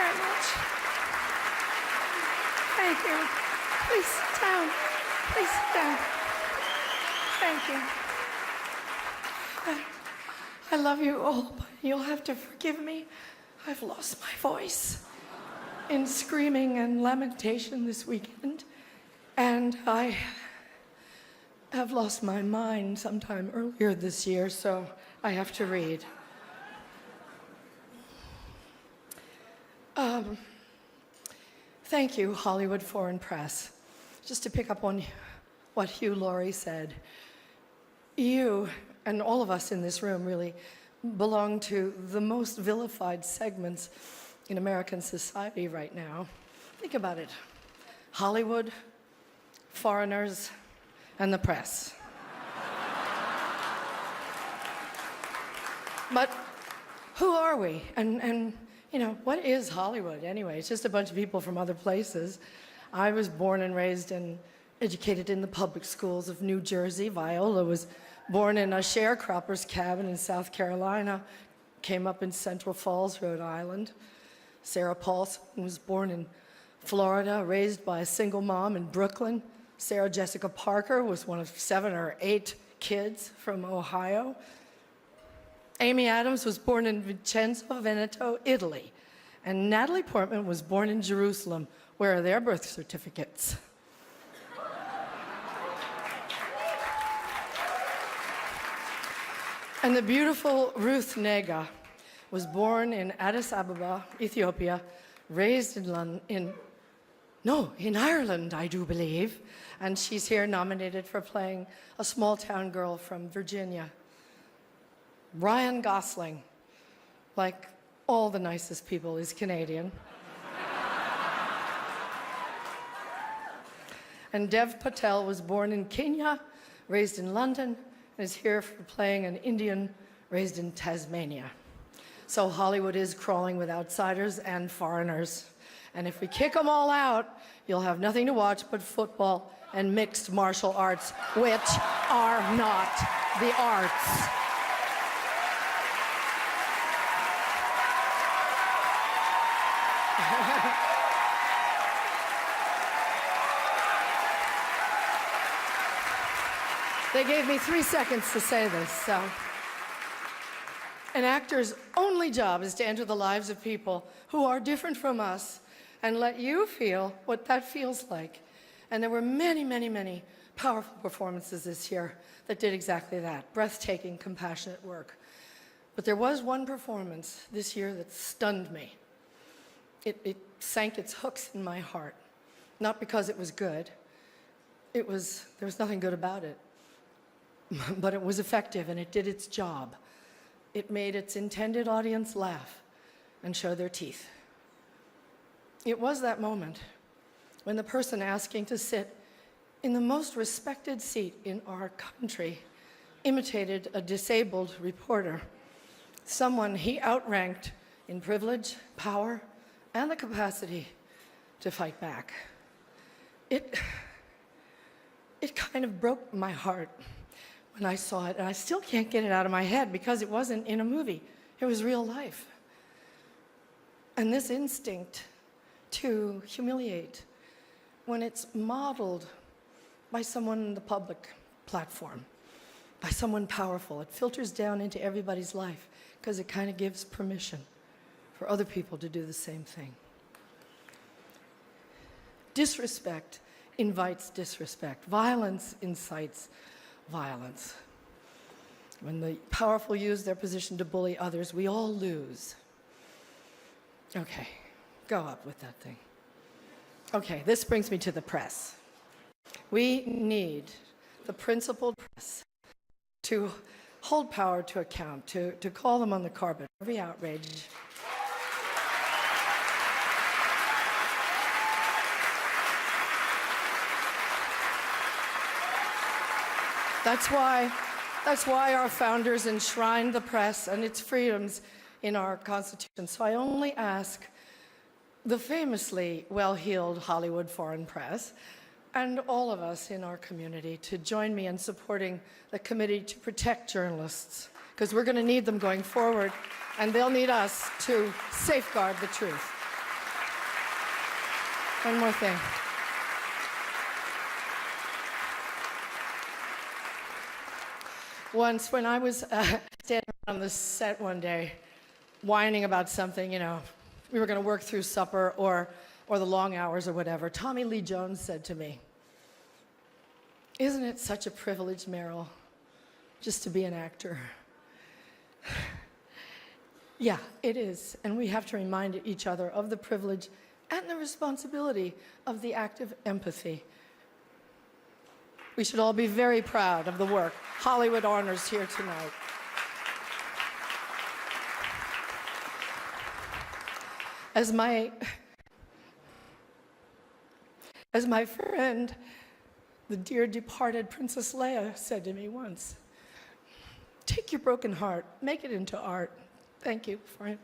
very much. Thank you. Please sit down. Please sit down. Thank you. I love you all, but you'll have to forgive me. I've lost my voice in screaming and lamentation this weekend, and I have lost my mind sometime earlier this year, so I have to read. Thank you, Hollywood Foreign Press. Just to pick up on what Hugh Laurie said, you and all of us in this room really belong to the most vilified segments in American society right now. Think about it. Hollywood, foreigners, and the press. But who are we? And you know, what is Hollywood anyway? It's just a bunch of people from other places. I was born and raised and educated in the public schools of New Jersey. Viola was born in a sharecropper's cabin in South Carolina, came up in Central Falls, Rhode Island. Sarah Paulson was born in Florida, raised by a single mom in Brooklyn. Sarah Jessica Parker was one of 7 or 8 kids from Ohio. Amy Adams was born in Vicenza, Veneto, Italy. And Natalie Portman was born in Jerusalem. Where are their birth certificates? And the beautiful Ruth Nega was born in Addis Ababa, Ethiopia, raised in Ireland, I do believe. And she's here nominated for playing a small-town girl from Virginia. Ryan Gosling, like all the nicest people, is Canadian. And Dev Patel was born in Kenya, raised in London, and is here for playing an Indian raised in Tasmania. So Hollywood is crawling with outsiders and foreigners. And if we kick them all out, you'll have nothing to watch but football and mixed martial arts, which are not the arts. They gave me 3 seconds to say this, so. An actor's only job is to enter the lives of people who are different from us and let you feel what that feels like. And there were many, many, many powerful performances this year that did exactly that, breathtaking, compassionate work. But there was one performance this year that stunned me. It sank its hooks in my heart, not because it was good. There was nothing good about it. But it was effective and it did its job. It made its intended audience laugh and show their teeth. It was that moment when the person asking to sit in the most respected seat in our country imitated a disabled reporter, someone he outranked in privilege, power, and the capacity to fight back. It kind of broke my heart when I saw it, and I still can't get it out of my head because it wasn't in a movie. It was real life. And this instinct to humiliate, when it's modeled by someone in the public platform, by someone powerful, it filters down into everybody's life because it kind of gives permission for other people to do the same thing. Disrespect invites disrespect. Violence incites violence. When the powerful use their position to bully others, we all lose. Okay, go up with that thing. Okay, this brings me to the press. We need the principled press to hold power to account, to call them on the carpet, every outrage. That's why our founders enshrined the press and its freedoms in our Constitution. So I only ask the famously well-heeled Hollywood Foreign Press and all of us in our community to join me in supporting the Committee to Protect Journalists, because we're going to need them going forward, and they'll need us to safeguard the truth. One more thing. Once, when I was standing on the set one day, whining about something, we were going to work through supper or the long hours or whatever, Tommy Lee Jones said to me, "Isn't it such a privilege, Meryl, just to be an actor?" Yeah, it is, and we have to remind each other of the privilege and the responsibility of the act of empathy. We should all be very proud of the work Hollywood honors here tonight. As my friend, the dear departed Princess Leia, said to me once, "Take your broken heart, make it into art." Thank you for it.